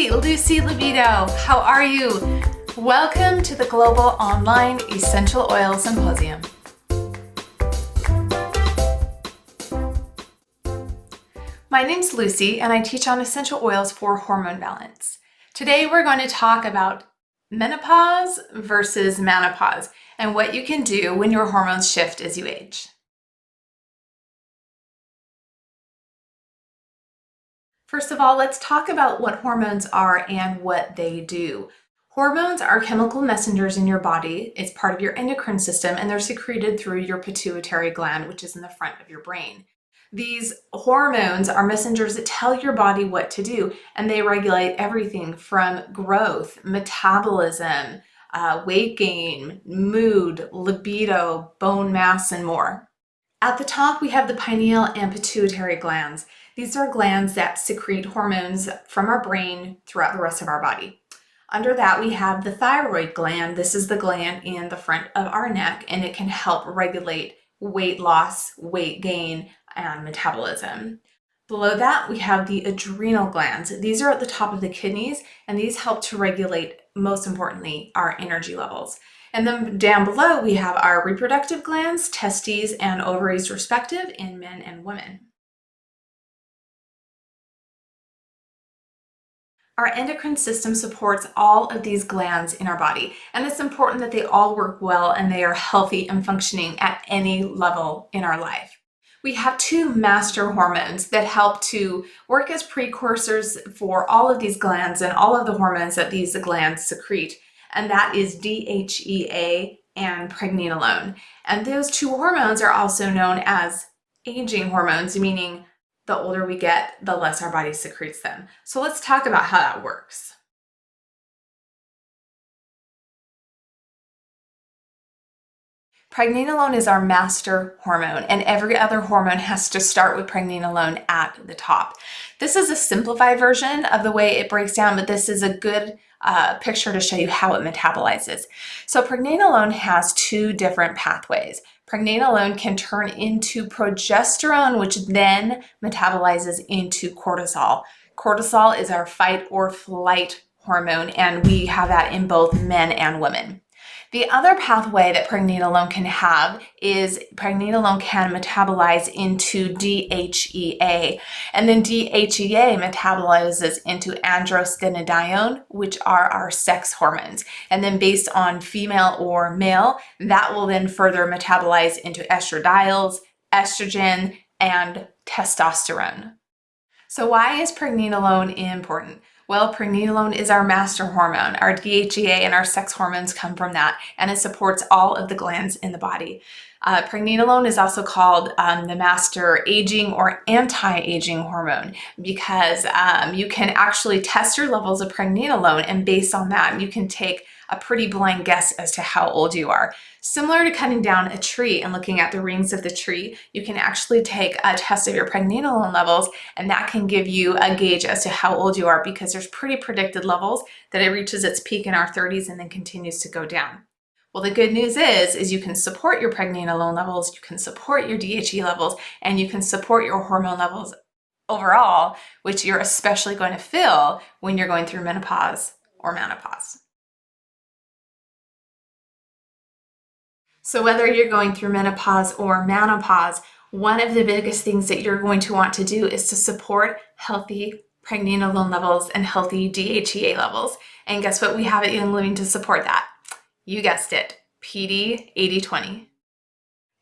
Hey, Lucy Libido, how are you? Welcome to the Global Online Essential Oil Symposium. My name's Lucy and I teach on essential oils for hormone balance. Today we're going to talk about menopause versus menopause and what you can do when your hormones shift as you age. First of all, let's talk about what hormones are and what they do. Hormones are chemical messengers in your body. It's part of your endocrine system and they're secreted through your pituitary gland, which is in the front of your brain. These hormones are messengers that tell your body what to do, and they regulate everything from growth, metabolism, weight gain, mood, libido, bone mass, and more. At the top, we have the pineal and pituitary glands. These are glands that secrete hormones from our brain throughout the rest of our body. Under that, we have the thyroid gland. This is the gland in the front of our neck, and it can help regulate weight loss, weight gain, and metabolism. Below that, we have the adrenal glands. These are at the top of the kidneys, and these help to regulate, most importantly, our energy levels. And then down below, we have our reproductive glands, testes and ovaries respective in men and women. Our endocrine system supports all of these glands in our body, and it's important that they all work well and they are healthy and functioning at any level in our life. We have two master hormones that help to work as precursors for all of these glands and all of the hormones that these glands secrete, and that is DHEA and pregnenolone. And those two hormones are also known as aging hormones, meaning the older we get, the less our body secretes them. So let's talk about how that works. Pregnenolone is our master hormone, and every other hormone has to start with pregnenolone at the top. This is a simplified version of the way it breaks down, but this is a good picture to show you how it metabolizes. So pregnenolone has two different pathways. Pregnenolone can turn into progesterone, which then metabolizes into cortisol. Cortisol is our fight or flight hormone, and we have that in both men and women. The other pathway that pregnenolone can have is pregnenolone can metabolize into DHEA, and then DHEA metabolizes into androstenedione, which are our sex hormones. And then based on female or male, that will then further metabolize into estradiols, estrogen, and testosterone. So why is pregnenolone important? Well, pregnenolone is our master hormone. Our DHEA and our sex hormones come from that, and it supports all of the glands in the body. Pregnenolone is also called the master aging or anti-aging hormone because you can actually test your levels of pregnenolone, and based on that, you can take a pretty blind guess as to how old you are. Similar to cutting down a tree and looking at the rings of the tree, you can actually take a test of your pregnenolone levels, and that can give you a gauge as to how old you are because there's pretty predicted levels that it reaches its peak in our 30s and then continues to go down. Well, the good news is you can support your pregnenolone levels, you can support your DHEA levels, and you can support your hormone levels overall, which you're especially going to feel when you're going through menopause or menopause. So whether you're going through menopause or menopause, one of the biggest things that you're going to want to do is to support healthy pregnenolone levels and healthy DHEA levels. And guess what we have at Young Living to support that? You guessed it, PD 80/20.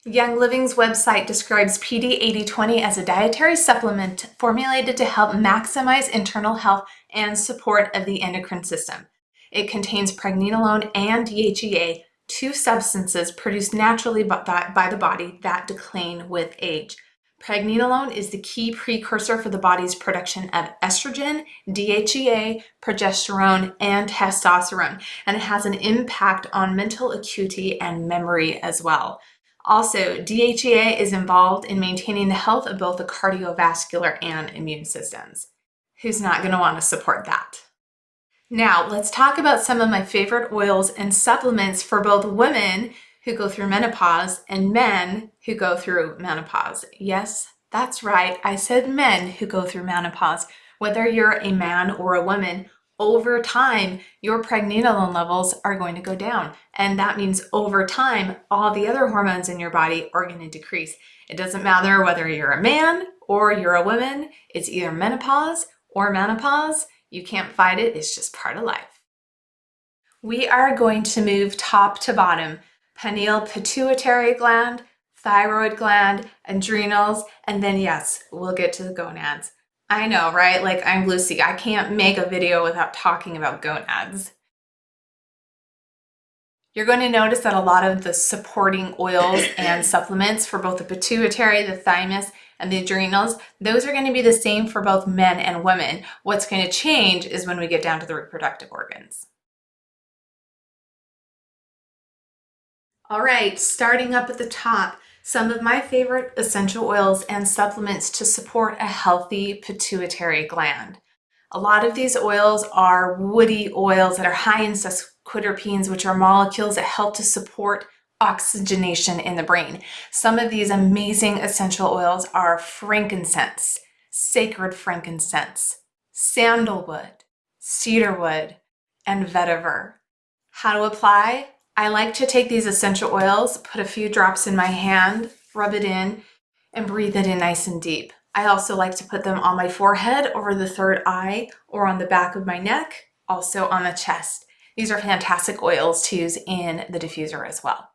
Young Living's website describes PD 80/20 as a dietary supplement formulated to help maximize internal health and support of the endocrine system. It contains pregnenolone and DHEA, two substances produced naturally by the body that decline with age. Pregnenolone is the key precursor for the body's production of estrogen, DHEA, progesterone, and testosterone, and it has an impact on mental acuity and memory as well. Also, DHEA is involved in maintaining the health of both the cardiovascular and immune systems. Who's not going to want to support that? Now, let's talk about some of my favorite oils and supplements for both women who go through menopause and men who go through menopause. Yes, that's right. I said men who go through menopause. Whether you're a man or a woman, over time, your pregnenolone levels are going to go down. And that means over time, all the other hormones in your body are going to decrease. It doesn't matter whether you're a man or you're a woman, it's either menopause or menopause. You can't fight it, it's just part of life. We are going to move top to bottom: pineal pituitary gland, thyroid gland, adrenals, and then yes, we'll get to the gonads. I know, right? Like, I'm Lucy. I can't make a video without talking about gonads. You're going to notice that a lot of the supporting oils and supplements for both the pituitary, the thymus, and the adrenals, those are going to be the same for both men and women. What's going to change is when we get down to the reproductive organs. All right, starting up at the top, some of my favorite essential oils and supplements to support a healthy pituitary gland. A lot of these oils are woody oils that are high in sesquiterpenes, which are molecules that help to support oxygenation in the brain. Some of these amazing essential oils are frankincense, sacred frankincense, sandalwood, cedarwood, and vetiver. How to apply? I like to take these essential oils, put a few drops in my hand, rub it in, and breathe it in nice and deep. I also like to put them on my forehead, over the third eye, or on the back of my neck, also on the chest. These are fantastic oils to use in the diffuser as well.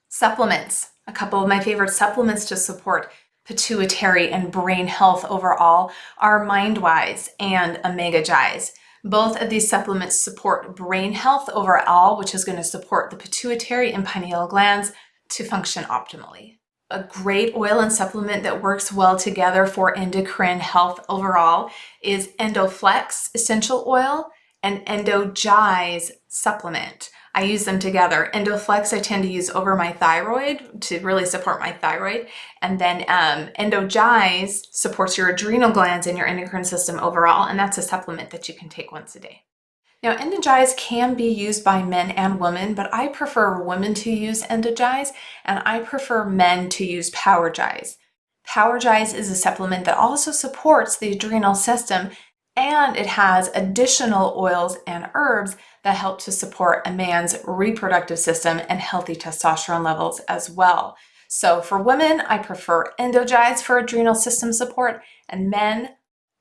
Supplements. A couple of my favorite supplements to support pituitary and brain health overall are Mindwise and Omegagize. Both of these supplements support brain health overall, which is going to support the pituitary and pineal glands to function optimally. A great oil and supplement that works well together for endocrine health overall is Endoflex essential oil and Endogize supplement. I use them together. Endoflex I tend to use over my thyroid to really support my thyroid. And then Endogize supports your adrenal glands and your endocrine system overall. And that's a supplement that you can take once a day. Now, Endogize can be used by men and women, but I prefer women to use Endogize, and I prefer men to use Powergize. Powergize is a supplement that also supports the adrenal system, and it has additional oils and herbs that help to support a man's reproductive system and healthy testosterone levels as well. So for women, I prefer Endogize for adrenal system support, and men,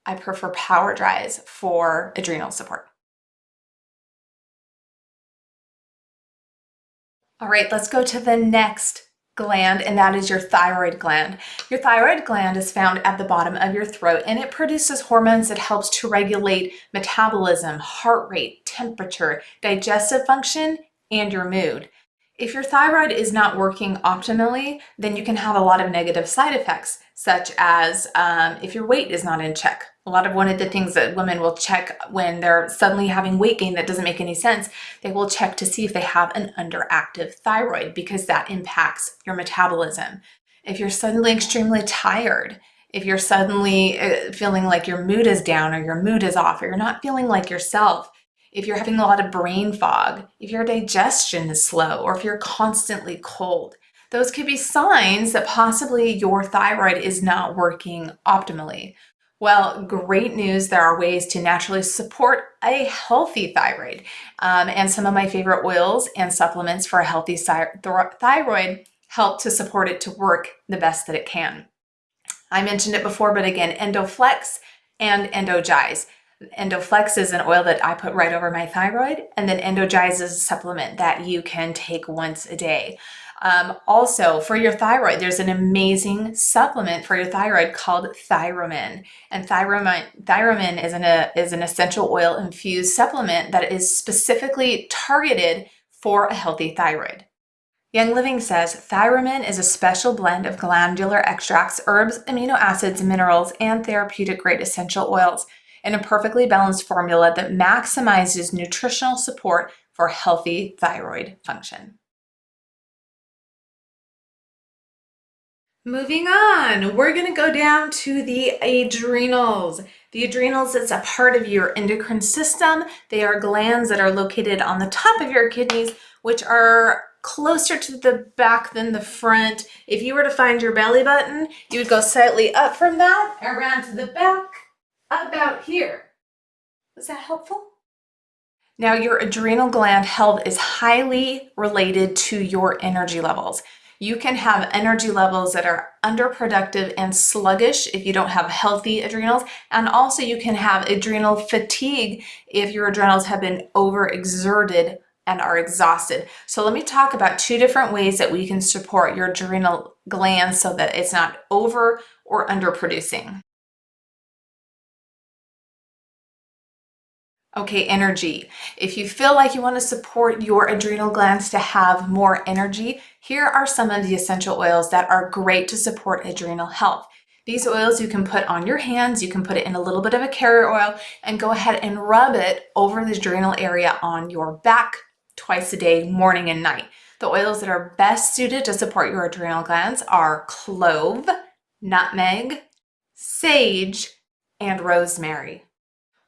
I prefer Powergize for adrenal support. All right, let's go to the next gland, and that is your thyroid gland. Your thyroid gland is found at the bottom of your throat, and it produces hormones that helps to regulate metabolism, heart rate, temperature, digestive function, and your mood. If your thyroid is not working optimally, then you can have a lot of negative side effects, such as if your weight is not in check. One of the things that women will check when they're suddenly having weight gain that doesn't make any sense, they will check to see if they have an underactive thyroid, because that impacts your metabolism. If you're suddenly extremely tired, if you're suddenly feeling like your mood is down or your mood is off, or you're not feeling like yourself, if you're having a lot of brain fog, if your digestion is slow, or if you're constantly cold, those could be signs that possibly your thyroid is not working optimally. Well, great news. There are ways to naturally support a healthy thyroid. And some of my favorite oils and supplements for a healthy thyroid help to support it to work the best that it can. I mentioned it before, but again, Endoflex and Endogize. Endoflex is an oil that I put right over my thyroid, and then Endogize is a supplement that you can take once a day. Also, for your thyroid, there's an amazing supplement for your thyroid called Thyromin. And Thyromin is an essential oil infused supplement that is specifically targeted for a healthy thyroid. Young Living says Thyromin is a special blend of glandular extracts, herbs, amino acids, minerals, and therapeutic grade essential oils in a perfectly balanced formula that maximizes nutritional support for healthy thyroid function. Moving on, we're going to go down to the adrenals. The adrenals is a part of your endocrine system. They are glands that are located on the top of your kidneys, which are closer to the back than the front. If you were to find your belly button, you would go slightly up from that, around to the back, about here. Was that helpful? Now, your adrenal gland health is highly related to your energy levels. You can have energy levels that are underproductive and sluggish if you don't have healthy adrenals, and also you can have adrenal fatigue if your adrenals have been overexerted and are exhausted. So let me talk about two different ways that we can support your adrenal glands so that it's not over or underproducing. Okay, energy. If you feel like you want to support your adrenal glands to have more energy, here are some of the essential oils that are great to support adrenal health. These oils you can put on your hands, you can put it in a little bit of a carrier oil and go ahead and rub it over the adrenal area on your back twice a day, morning and night. The oils that are best suited to support your adrenal glands are clove, nutmeg, sage, and rosemary.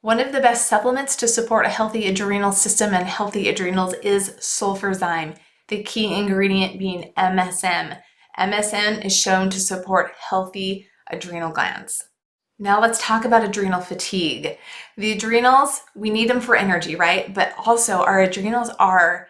One of the best supplements to support a healthy adrenal system and healthy adrenals is sulfurzyme, the key ingredient being MSM. MSM is shown to support healthy adrenal glands. Now let's talk about adrenal fatigue. The adrenals, we need them for energy, right? But also our adrenals are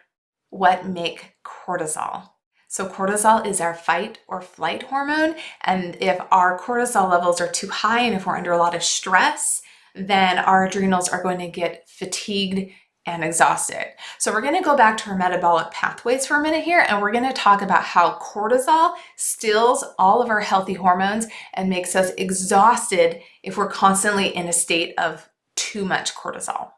what make cortisol. So cortisol is our fight or flight hormone. And if our cortisol levels are too high and if we're under a lot of stress, then our adrenals are going to get fatigued and exhausted. So we're going to go back to our metabolic pathways for a minute here, and we're going to talk about how cortisol stills all of our healthy hormones and makes us exhausted if we're constantly in a state of too much cortisol.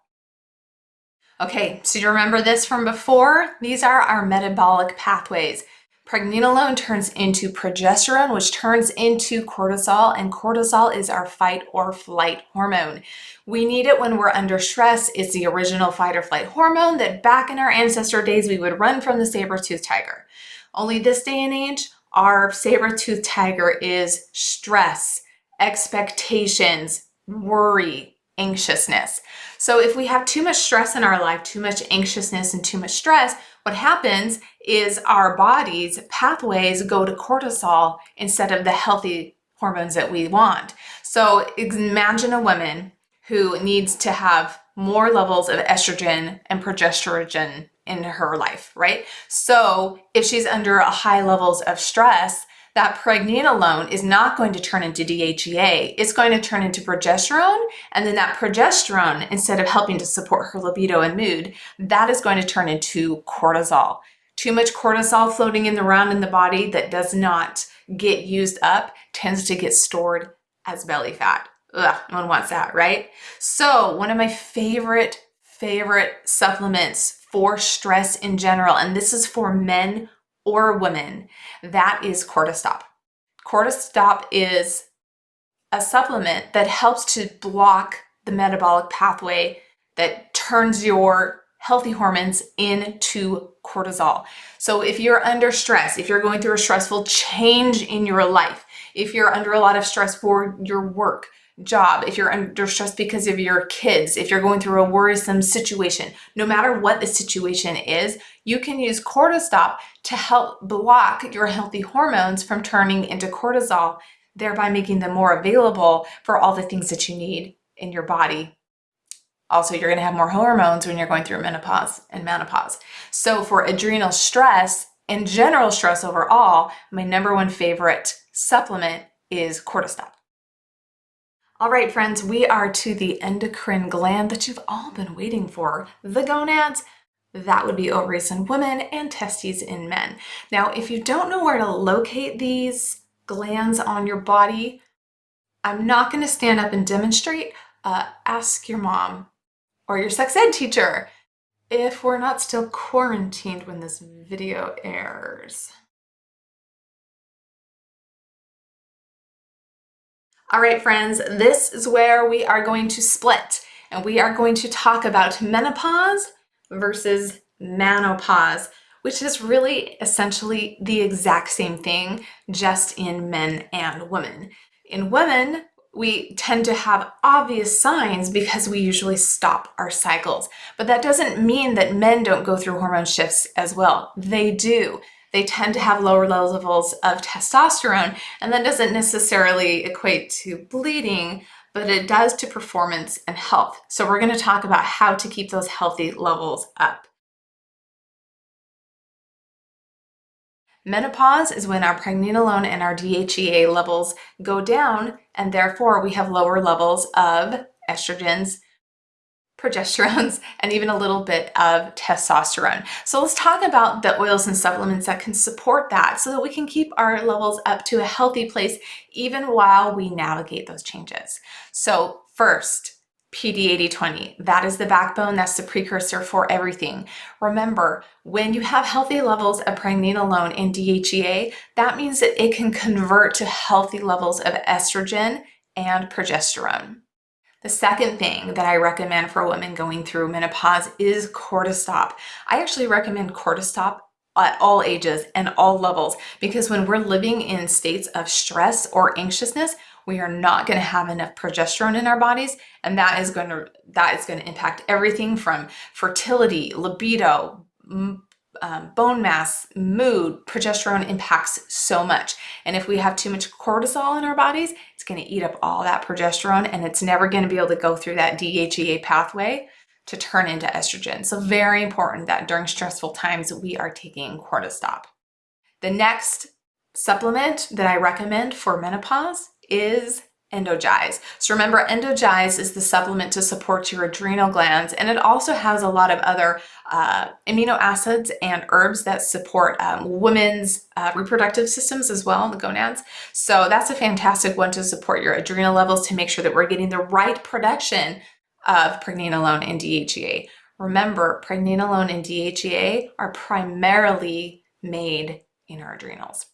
Okay, so you remember this from before? These are our metabolic pathways. Pregnenolone turns into progesterone, which turns into cortisol, and cortisol is our fight or flight hormone. We need it when we're under stress. It's the original fight or flight hormone that back in our ancestor days we would run from the saber-toothed tiger. Only this day and age, our saber-toothed tiger is stress, expectations, worry, anxiousness. So if we have too much stress in our life, too much anxiousness and too much stress, what happens is our body's pathways go to cortisol instead of the healthy hormones that we want. So imagine a woman who needs to have more levels of estrogen and progesterone in her life, right? So if she's under a high levels of stress, that pregnenolone is not going to turn into DHEA. It's going to turn into progesterone. And then that progesterone, instead of helping to support her libido and mood, that is going to turn into cortisol. Too much cortisol floating around in the body that does not get used up tends to get stored as belly fat. Ugh, no one wants that, right? So one of my favorite supplements for stress in general, and this is for men or women, that is Cortistop. Cortistop is a supplement that helps to block the metabolic pathway that turns your healthy hormones into cortisol. So if you're under stress, if you're going through a stressful change in your life, if you're under a lot of stress for your work, job, if you're under stress because of your kids, if you're going through a worrisome situation, no matter what the situation is, you can use Cortistop to help block your healthy hormones from turning into cortisol, thereby making them more available for all the things that you need in your body. Also, you're going to have more hormones when you're going through menopause and menopause. So for adrenal stress and general stress overall, my number one favorite supplement is Cortistop. All right, friends, we are to the endocrine gland that you've all been waiting for, the gonads. That would be ovaries in women and testes in men. Now, if you don't know where to locate these glands on your body, I'm not going to stand up and demonstrate. Ask your mom or your sex ed teacher if we're not still quarantined when this video airs. All right, friends, this is where we are going to split, and we are going to talk about menopause versus menopause, which is really essentially the exact same thing, just in men and women. In women, we tend to have obvious signs because we usually stop our cycles, but that doesn't mean that men don't go through hormone shifts as well. They do. They tend to have lower levels of testosterone, and that doesn't necessarily equate to bleeding, but it does to performance and health. So we're going to talk about how to keep those healthy levels up. Menopause is when our pregnenolone and our DHEA levels go down, and therefore we have lower levels of estrogens, progesterones, and even a little bit of testosterone. So let's talk about the oils and supplements that can support that so that we can keep our levels up to a healthy place even while we navigate those changes. So first, PD8020. That is the backbone, that's the precursor for everything. Remember, when you have healthy levels of pregnenolone and DHEA, that means that it can convert to healthy levels of estrogen and progesterone. The second thing that I recommend for women going through menopause is cortisol. I actually recommend cortisol at all ages and all levels, because when we're living in states of stress or anxiousness, we are not going to have enough progesterone in our bodies, and that is going to impact everything from fertility, libido, bone mass, mood. Progesterone impacts so much. And if we have too much cortisol in our bodies, it's going to eat up all that progesterone, and it's never going to be able to go through that DHEA pathway to turn into estrogen. So very important that during stressful times, we are taking cortisol. The next supplement that I recommend for menopause is Endogize. So remember, Endogize is the supplement to support your adrenal glands, and it also has a lot of other amino acids and herbs that support women's reproductive systems as well, the gonads. So that's a fantastic one to support your adrenal levels, to make sure that we're getting the right production of pregnenolone and DHEA. Remember, pregnenolone and DHEA are primarily made in our adrenals.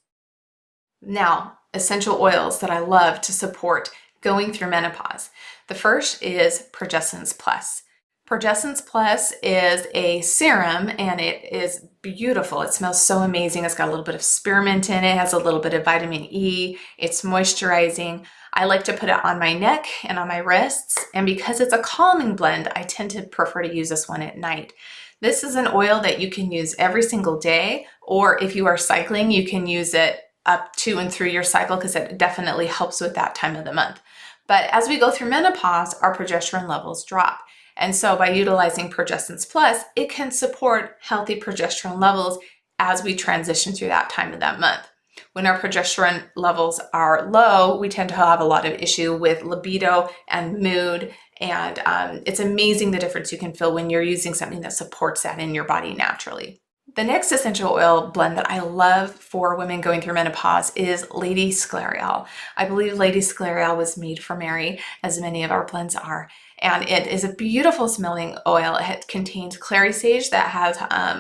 Now, essential oils that I love to support going through menopause. The first is Progessence Plus. Progessence Plus is a serum, and it is beautiful. It smells so amazing. It's got a little bit of spearmint in it, has a little bit of vitamin E. It's moisturizing. I like to put it on my neck and on my wrists, and because it's a calming blend, I tend to prefer to use this one at night. This is an oil that you can use every single day, or if you are cycling, you can use it up to and through your cycle, because it definitely helps with that time of the month. But as we go through menopause, our progesterone levels drop. And so by utilizing Progessence Plus, it can support healthy progesterone levels as we transition through that time of that month. When our progesterone levels are low, we tend to have a lot of issue with libido and mood. And it's amazing the difference you can feel when you're using something that supports that in your body naturally. The next essential oil blend that I love for women going through menopause is Lady Sclareol. I believe Lady Sclareol was made for Mary, as many of our blends are. And it is a beautiful smelling oil. It contains Clary Sage that has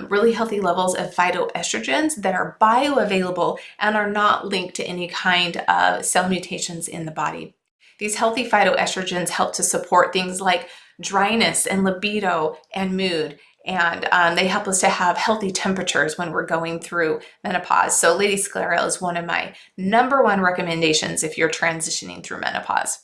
really healthy levels of phytoestrogens that are bioavailable and are not linked to any kind of cell mutations in the body. These healthy phytoestrogens help to support things like dryness and libido and mood. And they help us to have healthy temperatures when we're going through menopause. So Lady Sclareol is one of my #1 recommendations if you're transitioning through menopause.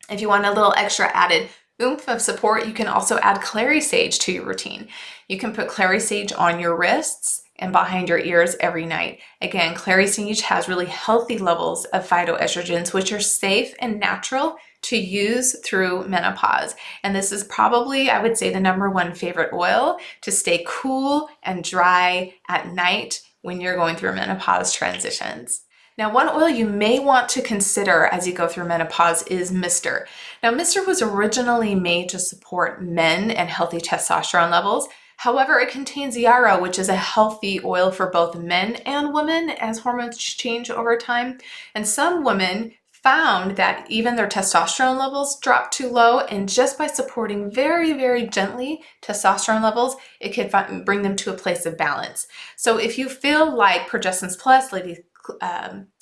If you want a little extra added oomph of support, you can also add Clary Sage to your routine. You can put Clary Sage on your wrists and behind your ears every night. Again, Clary Sage has really healthy levels of phytoestrogens, which are safe and natural to use through menopause. And this is probably, I would say, the #1 favorite oil to stay cool and dry at night when you're going through menopause transitions. Now, one oil you may want to consider as you go through menopause is Mister. Now, Mister was originally made to support men and healthy testosterone levels. However, it contains yarrow, which is a healthy oil for both men and women as hormones change over time. And some women found that even their testosterone levels dropped too low, and just by supporting very, very gently testosterone levels, it could bring them to a place of balance. So if you feel like Progessence Plus, Lady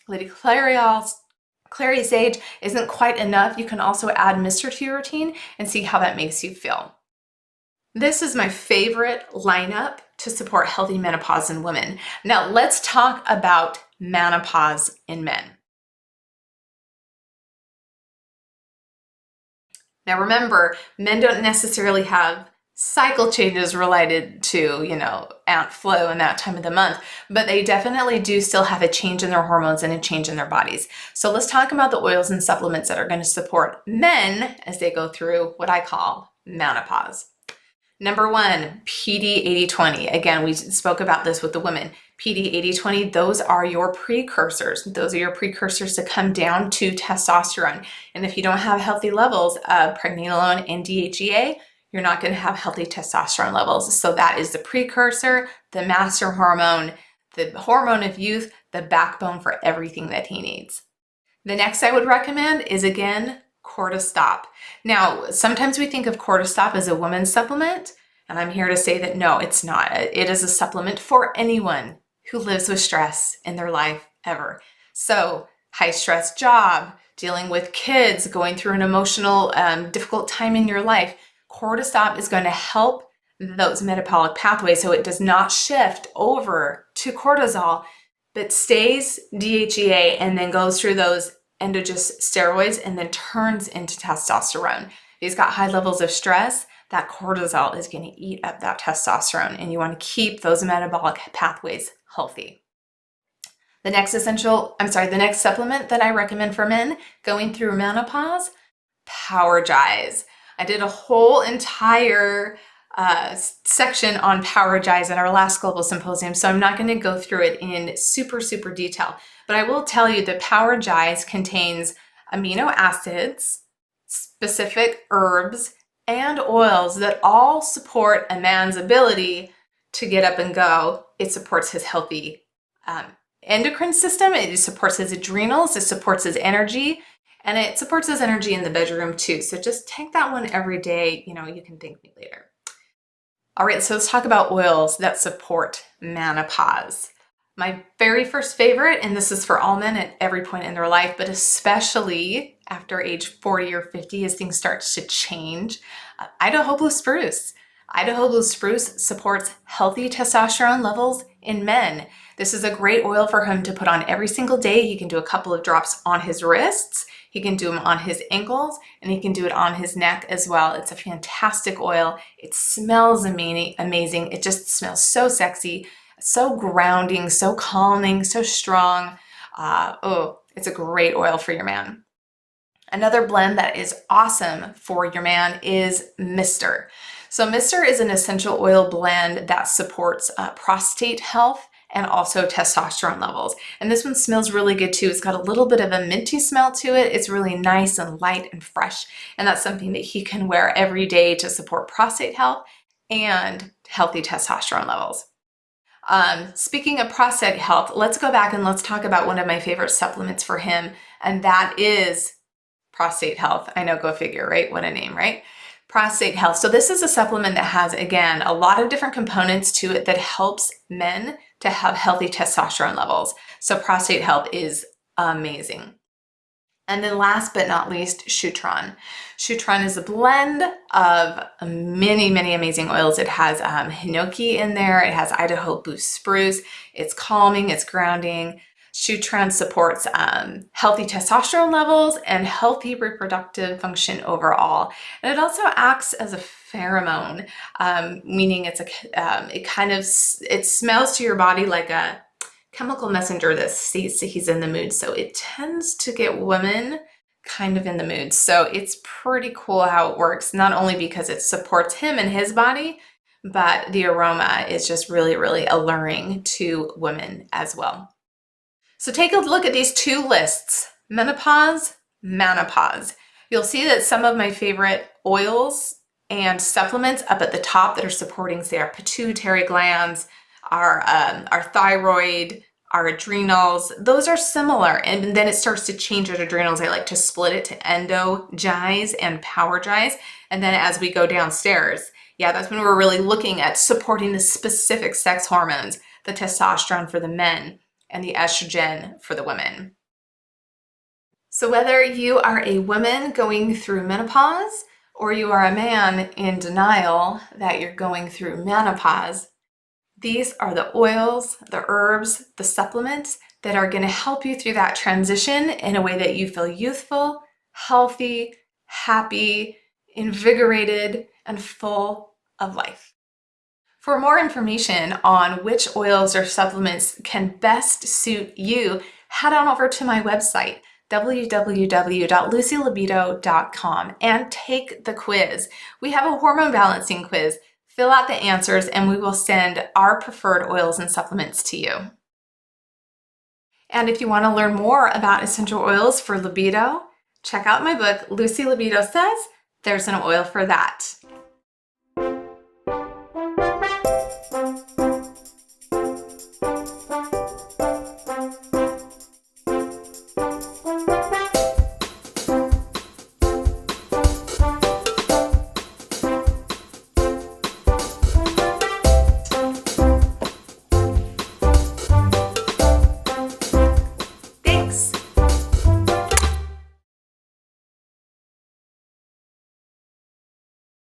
Clareol, Clary Sage isn't quite enough, you can also add Mister to your routine and see how that makes you feel. This is my favorite lineup to support healthy menopause in women. Now let's talk about menopause in men. Now remember, men don't necessarily have cycle changes related to, outflow and that time of the month, but they definitely do still have a change in their hormones and a change in their bodies. So let's talk about the oils and supplements that are going to support men as they go through what I call menopause. Number one, PD 80/20. Again, we spoke about this with the women. PD 80/20, those are your precursors. Those are your precursors to come down to testosterone. And if you don't have healthy levels of pregnenolone and DHEA, you're not going to have healthy testosterone levels. So that is the precursor, the master hormone, the hormone of youth, the backbone for everything that he needs. The next I would recommend is, again, Cortistop. Now, sometimes we think of Cortistop as a woman's supplement, and I'm here to say that no, it's not. It is a supplement for anyone who lives with stress in their life ever. So, high stress job, dealing with kids, going through an emotional, difficult time in your life, Cortistop is going to help those metabolic pathways so it does not shift over to cortisol, but stays DHEA and then goes through those endogenous steroids and then turns into testosterone. If he's got high levels of stress, that cortisol is going to eat up that testosterone, and you want to keep those metabolic pathways healthy. The next supplement that I recommend for men going through menopause, Powergize. I did a whole entire section on Powergize in our last global symposium, so I'm not going to go through it in super detail, but I will tell you that Powergize contains amino acids, specific herbs, and oils that all support a man's ability to get up and go. It supports his healthy endocrine system, it supports his adrenals, it supports his energy, and it supports his energy in the bedroom too. So just take that one every day. You can thank me later. All right, so let's talk about oils that support menopause. My very first favorite, and this is for all men at every point in their life, but especially after age 40 or 50 as things start to change, Idaho Blue Spruce. Idaho Blue Spruce supports healthy testosterone levels in men. This is a great oil for him to put on every single day. He can do a couple of drops on his wrists, he can do them on his ankles, and he can do it on his neck as well. It's a fantastic oil. It smells amazing. It just smells so sexy, so grounding, so calming, so strong. It's a great oil for your man. Another blend that is awesome for your man is Mister. So Mister is an essential oil blend that supports prostate health and also testosterone levels. And this one smells really good too. It's got a little bit of a minty smell to it. It's really nice and light and fresh. And that's something that he can wear every day to support prostate health and healthy testosterone levels. Speaking of prostate health, let's go back and let's talk about one of my favorite supplements for him, and that is prostate health. I know, go figure, right? What a name, right? Prostate health. So this is a supplement that has, again, a lot of different components to it that helps men to have healthy testosterone levels. So prostate health is amazing. And then last but not least, Shutron. Shutron is a blend of many amazing oils. It has hinoki in there. It has Idaho Blue Spruce. It's calming, it's grounding. Shutron supports healthy testosterone levels and healthy reproductive function overall. And it also acts as a pheromone, meaning it smells to your body like a chemical messenger that sees that he's in the mood. So it tends to get women kind of in the mood. So it's pretty cool how it works, not only because it supports him and his body, but the aroma is just really alluring to women as well. So take a look at these two lists, menopause, menopause. You'll see that some of my favorite oils and supplements up at the top that are supporting, say, our pituitary glands, our thyroid, our adrenals, those are similar. And then it starts to change at adrenals. I like to split it to Endogize and Powergize. And then as we go downstairs, that's when we're really looking at supporting the specific sex hormones, the testosterone for the men and the estrogen for the women. So whether you are a woman going through menopause or you are a man in denial that you're going through menopause, these are the oils, the herbs, the supplements that are going to help you through that transition in a way that you feel youthful, healthy, happy, invigorated, and full of life. For more information on which oils or supplements can best suit you, head on over to my website, www.lucylibido.com, and take the quiz. We have a hormone balancing quiz. Fill out the answers and we will send our preferred oils and supplements to you. And if you want to learn more about essential oils for libido, check out my book, Lucy Libido Says There's an Oil for That.